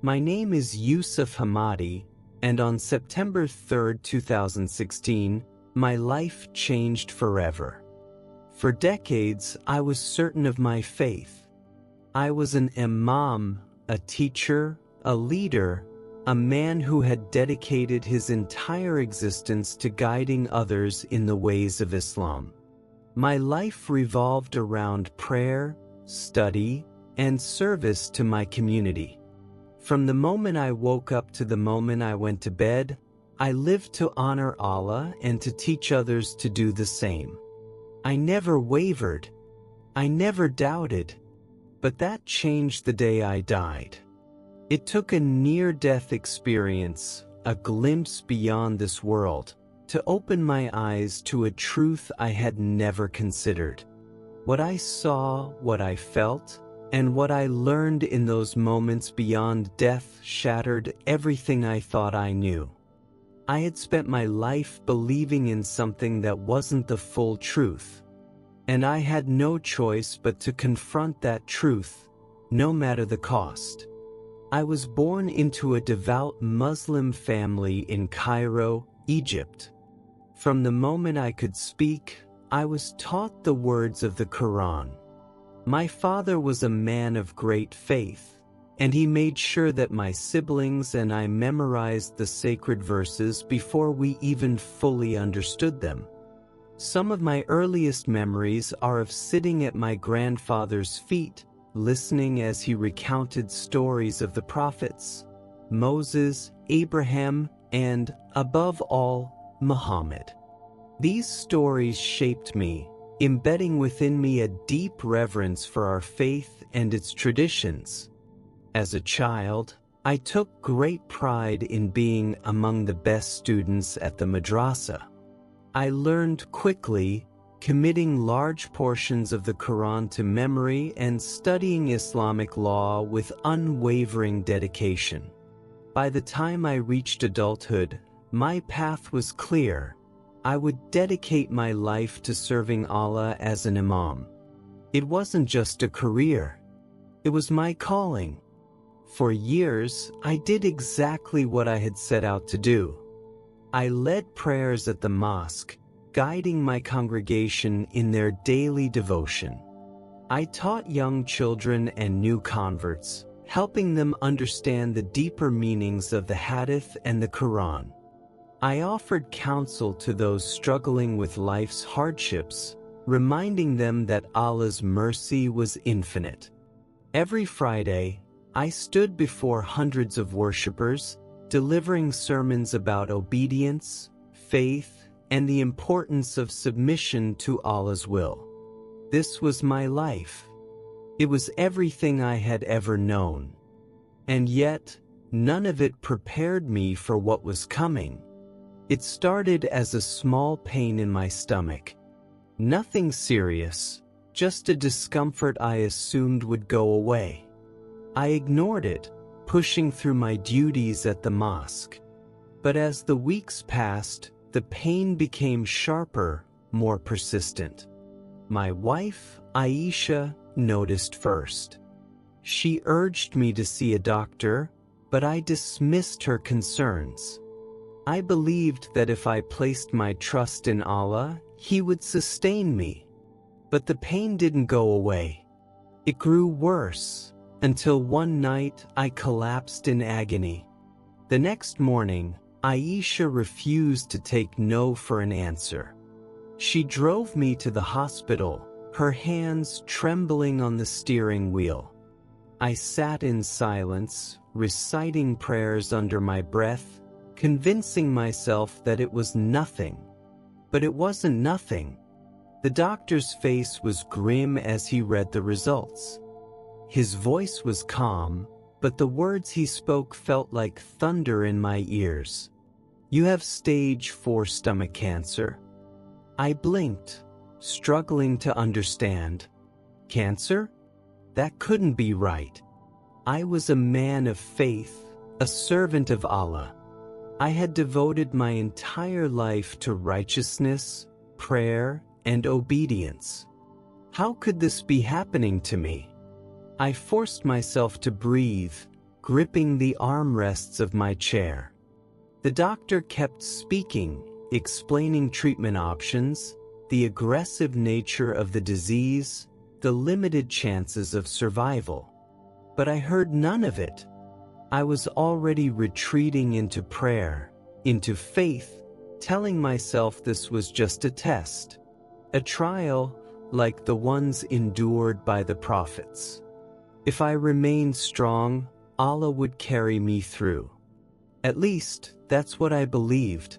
My name is Yusuf Hamadi, and on September 3, 2016, my life changed forever. For decades, I was certain of my faith. I was an Imam, a teacher, a leader, a man who had dedicated his entire existence to guiding others in the ways of Islam. My life revolved around prayer, study, and service to my community. From the moment I woke up to the moment I went to bed, I lived to honor Allah and to teach others to do the same. I never wavered. I never doubted. But that changed the day I died. It took a near-death experience, a glimpse beyond this world, to open my eyes to a truth I had never considered. What I saw, what I felt, and what I learned in those moments beyond death shattered everything I thought I knew. I had spent my life believing in something that wasn't the full truth, and I had no choice but to confront that truth, no matter the cost. I was born into a devout Muslim family in Cairo, Egypt. From the moment I could speak, I was taught the words of the Quran. My father was a man of great faith, and he made sure that my siblings and I memorized the sacred verses before we even fully understood them. Some of my earliest memories are of sitting at my grandfather's feet, listening as he recounted stories of the prophets, Moses, Abraham, and, above all, Muhammad. These stories shaped me, embedding within me a deep reverence for our faith and its traditions. As a child, I took great pride in being among the best students at the madrasa. I learned quickly, committing large portions of the Quran to memory and studying Islamic law with unwavering dedication. By the time I reached adulthood, my path was clear. I would dedicate my life to serving Allah as an Imam. It wasn't just a career. It was my calling. For years, I did exactly what I had set out to do. I led prayers at the mosque, guiding my congregation in their daily devotion. I taught young children and new converts, helping them understand the deeper meanings of the Hadith and the Quran. I offered counsel to those struggling with life's hardships, reminding them that Allah's mercy was infinite. Every Friday, I stood before hundreds of worshippers, delivering sermons about obedience, faith, and the importance of submission to Allah's will. This was my life. It was everything I had ever known. And yet, none of it prepared me for what was coming. It started as a small pain in my stomach. Nothing serious, just a discomfort I assumed would go away. I ignored it, pushing through my duties at the mosque. But as the weeks passed, the pain became sharper, more persistent. My wife, Aisha, noticed first. She urged me to see a doctor, but I dismissed her concerns. I believed that if I placed my trust in Allah, He would sustain me. But the pain didn't go away. It grew worse, until one night I collapsed in agony. The next morning, Aisha refused to take no for an answer. She drove me to the hospital, her hands trembling on the steering wheel. I sat in silence, reciting prayers under my breath, convincing myself that it was nothing. But it wasn't nothing. The doctor's face was grim as he read the results. His voice was calm, but the words he spoke felt like thunder in my ears. "You have stage 4 stomach cancer." I blinked, struggling to understand. Cancer? That couldn't be right. I was a man of faith, a servant of Allah. I had devoted my entire life to righteousness, prayer, and obedience. How could this be happening to me? I forced myself to breathe, gripping the armrests of my chair. The doctor kept speaking, explaining treatment options, the aggressive nature of the disease, the limited chances of survival. But I heard none of it. I was already retreating into prayer, into faith, telling myself this was just a test, a trial like the ones endured by the prophets. If I remained strong, Allah would carry me through. At least, that's what I believed.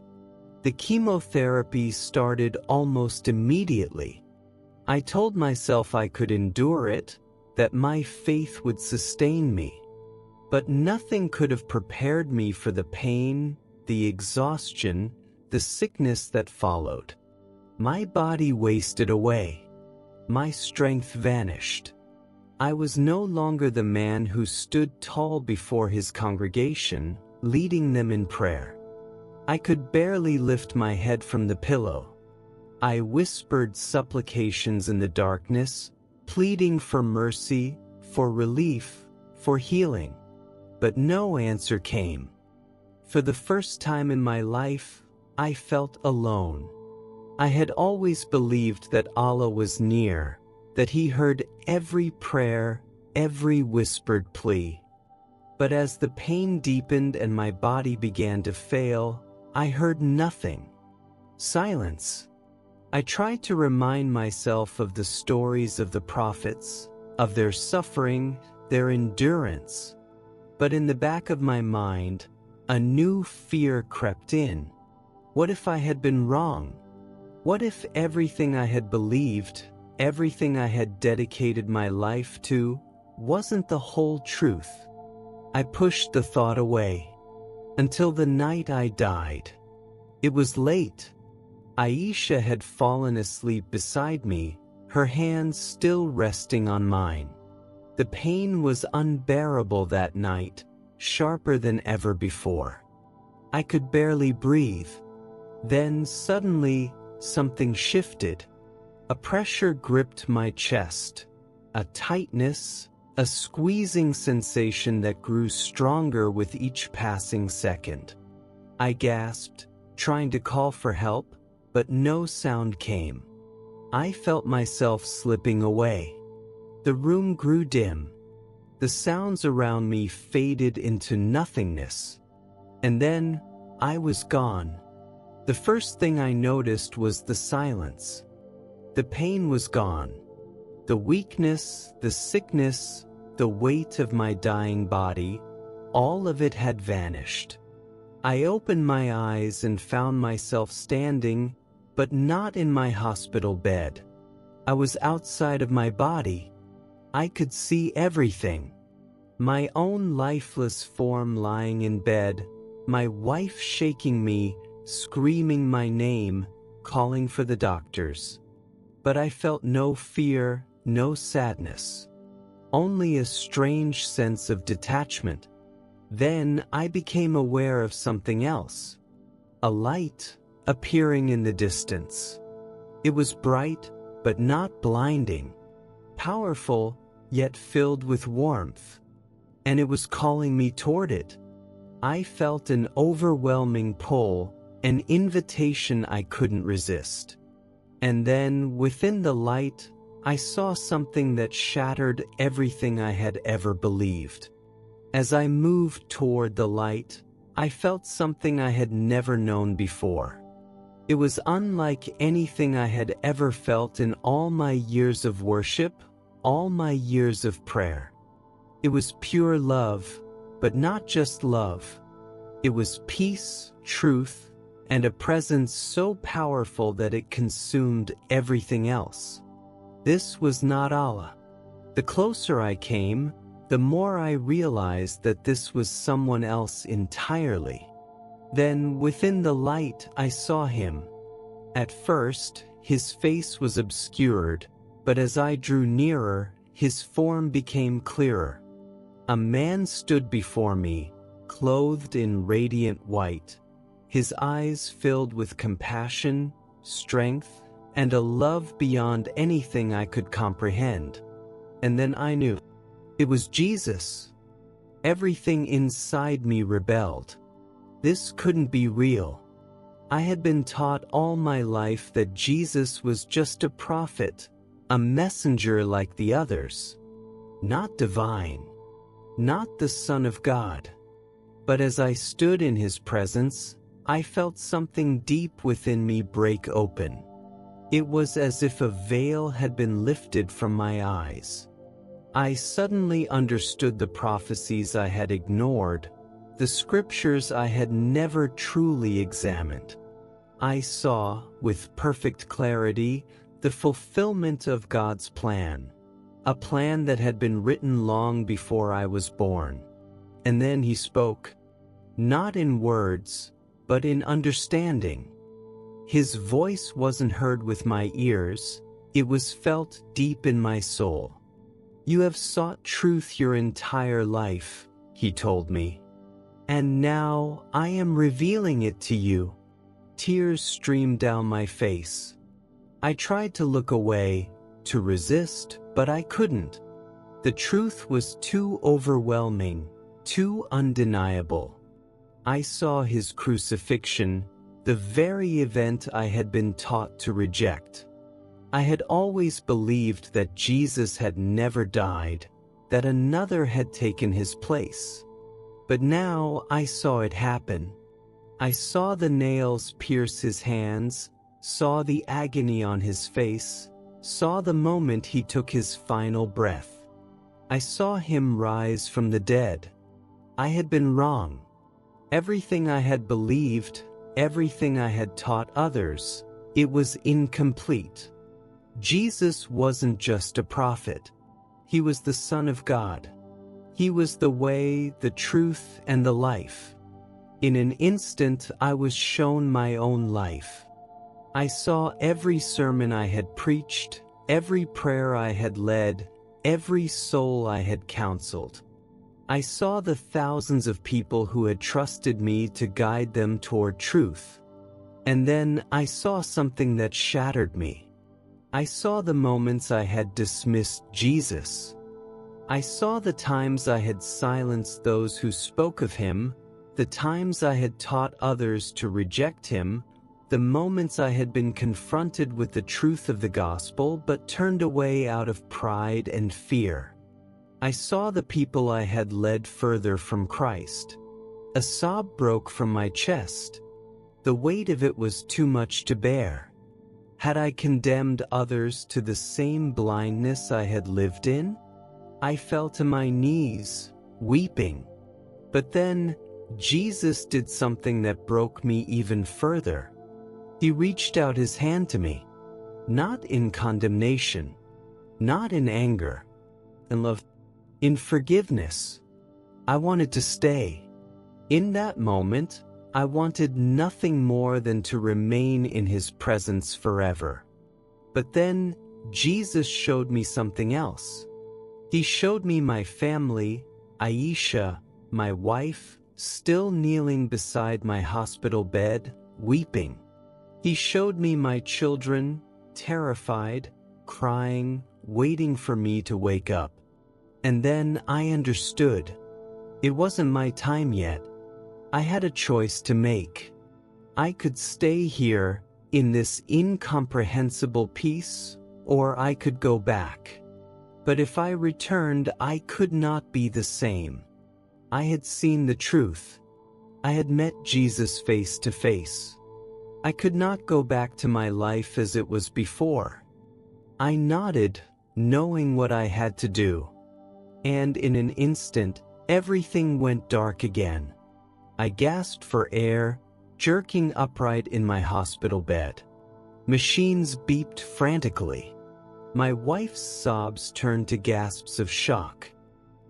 The chemotherapy started almost immediately. I told myself I could endure it, that my faith would sustain me. But nothing could have prepared me for the pain, the exhaustion, the sickness that followed. My body wasted away. My strength vanished. I was no longer the man who stood tall before his congregation, leading them in prayer. I could barely lift my head from the pillow. I whispered supplications in the darkness, pleading for mercy, for relief, for healing. But no answer came. For the first time in my life, I felt alone. I had always believed that Allah was near, that He heard every prayer, every whispered plea. But as the pain deepened and my body began to fail, I heard nothing. Silence. I tried to remind myself of the stories of the prophets, of their suffering, their endurance. But in the back of my mind, a new fear crept in. What if I had been wrong? What if everything I had believed, everything I had dedicated my life to, wasn't the whole truth? I pushed the thought away, until the night I died. It was late. Aisha had fallen asleep beside me, her hands still resting on mine. The pain was unbearable that night, sharper than ever before. I could barely breathe. Then suddenly, something shifted. A pressure gripped my chest, a tightness, a squeezing sensation that grew stronger with each passing second. I gasped, trying to call for help, but no sound came. I felt myself slipping away. The room grew dim. The sounds around me faded into nothingness. And then, I was gone. The first thing I noticed was the silence. The pain was gone. The weakness, the sickness, the weight of my dying body, all of it had vanished. I opened my eyes and found myself standing, but not in my hospital bed. I was outside of my body. I could see everything. My own lifeless form lying in bed, my wife shaking me, screaming my name, calling for the doctors. But I felt no fear, no sadness. Only a strange sense of detachment. Then I became aware of something else. A light appearing in the distance. It was bright, but not blinding. Powerful, yet filled with warmth. And it was calling me toward it. I felt an overwhelming pull, an invitation I couldn't resist. And then, within the light, I saw something that shattered everything I had ever believed. As I moved toward the light, I felt something I had never known before. It was unlike anything I had ever felt in all my years of worship, all my years of prayer. It was pure love, but not just love. It was peace, truth, and a presence so powerful that it consumed everything else. This was not Allah. The closer I came, the more I realized that this was someone else entirely. Then, within the light, I saw him. At first, his face was obscured, but as I drew nearer, his form became clearer. A man stood before me, clothed in radiant white, his eyes filled with compassion, strength, and a love beyond anything I could comprehend. And then I knew. It was Jesus. Everything inside me rebelled. This couldn't be real. I had been taught all my life that Jesus was just a prophet, a messenger like the others. Not divine, not the Son of God. But as I stood in his presence, I felt something deep within me break open. It was as if a veil had been lifted from my eyes. I suddenly understood the prophecies I had ignored, the scriptures I had never truly examined. I saw, with perfect clarity, the fulfillment of God's plan, a plan that had been written long before I was born. And then he spoke, not in words, but in understanding. His voice wasn't heard with my ears, it was felt deep in my soul. You have sought truth your entire life, he told me. And now I am revealing it to you. Tears streamed down my face. I tried to look away, to resist, but I couldn't. The truth was too overwhelming, too undeniable. I saw his crucifixion, the very event I had been taught to reject. I had always believed that Jesus had never died, that another had taken his place. But now I saw it happen. I saw the nails pierce his hands, saw the agony on his face, saw the moment he took his final breath. I saw him rise from the dead. I had been wrong. Everything I had believed, everything I had taught others, it was incomplete. Jesus wasn't just a prophet. He was the Son of God. He was the way, the truth, and the life. In an instant, I was shown my own life. I saw every sermon I had preached, every prayer I had led, every soul I had counseled. I saw the thousands of people who had trusted me to guide them toward truth. And then I saw something that shattered me. I saw the moments I had dismissed Jesus. I saw the times I had silenced those who spoke of him, the times I had taught others to reject him, the moments I had been confronted with the truth of the gospel but turned away out of pride and fear. I saw the people I had led further from Christ. A sob broke from my chest. The weight of it was too much to bear. Had I condemned others to the same blindness I had lived in? I fell to my knees, weeping. But then, Jesus did something that broke me even further. He reached out his hand to me, not in condemnation, not in anger, in love, in forgiveness. I wanted to stay. In that moment, I wanted nothing more than to remain in his presence forever. But then, Jesus showed me something else. He showed me my family, Aisha, my wife, still kneeling beside my hospital bed, weeping. He showed me my children, terrified, crying, waiting for me to wake up. And then I understood. It wasn't my time yet. I had a choice to make. I could stay here, in this incomprehensible peace, or I could go back. But if I returned, I could not be the same. I had seen the truth. I had met Jesus face to face. I could not go back to my life as it was before. I nodded, knowing what I had to do. And in an instant, everything went dark again. I gasped for air, jerking upright in my hospital bed. Machines beeped frantically. My wife's sobs turned to gasps of shock.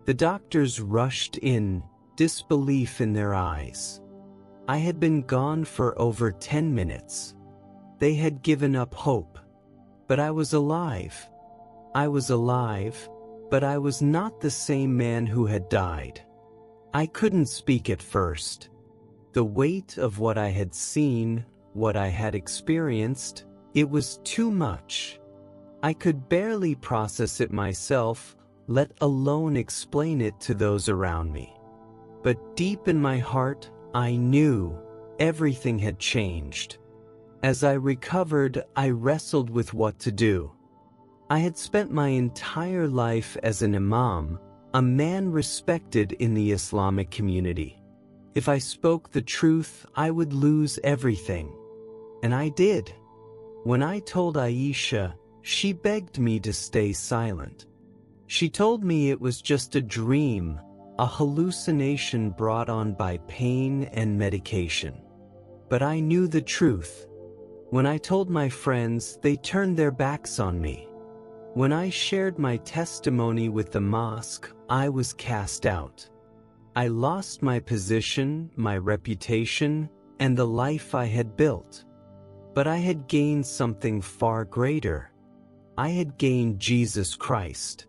The doctors rushed in, disbelief in their eyes. I had been gone for over 10 minutes. They had given up hope. But I was alive. I was alive, but I was not the same man who had died. I couldn't speak at first. The weight of what I had seen, what I had experienced, it was too much. I could barely process it myself, let alone explain it to those around me. but deep in my heart, I knew everything had changed. As I recovered, I wrestled with what to do. I had spent my entire life as an Imam, a man respected in the Islamic community. If I spoke the truth, I would lose everything. And I did. When I told Aisha, she begged me to stay silent. She told me it was just a dream, a hallucination brought on by pain and medication. But I knew the truth. When I told my friends, they turned their backs on me. When I shared my testimony with the mosque, I was cast out. I lost my position, my reputation, and the life I had built. But I had gained something far greater. I had gained Jesus Christ.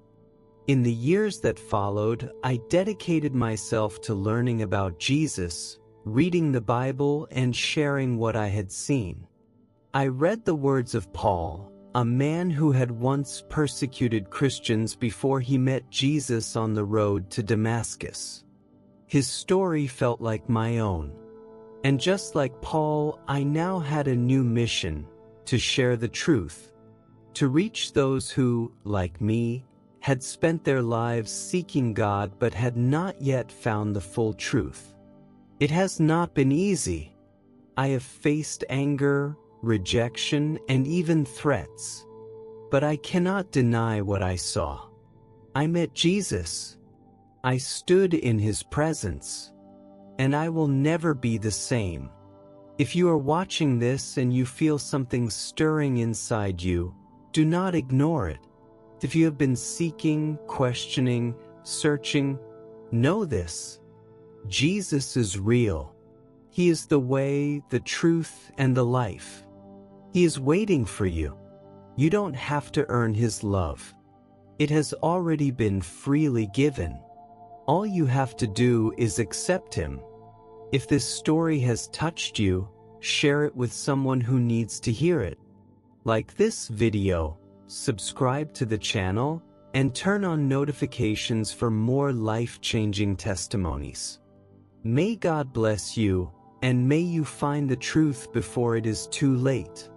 In the years that followed, I dedicated myself to learning about Jesus, reading the Bible, and sharing what I had seen. I read the words of Paul, a man who had once persecuted Christians before he met Jesus on the road to Damascus. His story felt like my own. And just like Paul, I now had a new mission: to share the truth, to reach those who, like me, had spent their lives seeking God but had not yet found the full truth. It has not been easy. I have faced anger, rejection, and even threats. But I cannot deny what I saw. I met Jesus. I stood in his presence. And I will never be the same. If you are watching this and you feel something stirring inside you, do not ignore it. If you have been seeking, questioning, searching, know this: Jesus is real. He is the way, the truth, and the life. He is waiting for you. You don't have to earn his love. It has already been freely given. All you have to do is accept him. If this story has touched you, share it with someone who needs to hear it. Like this video, subscribe to the channel, and turn on notifications for more life-changing testimonies. May God bless you, and may you find the truth before it is too late.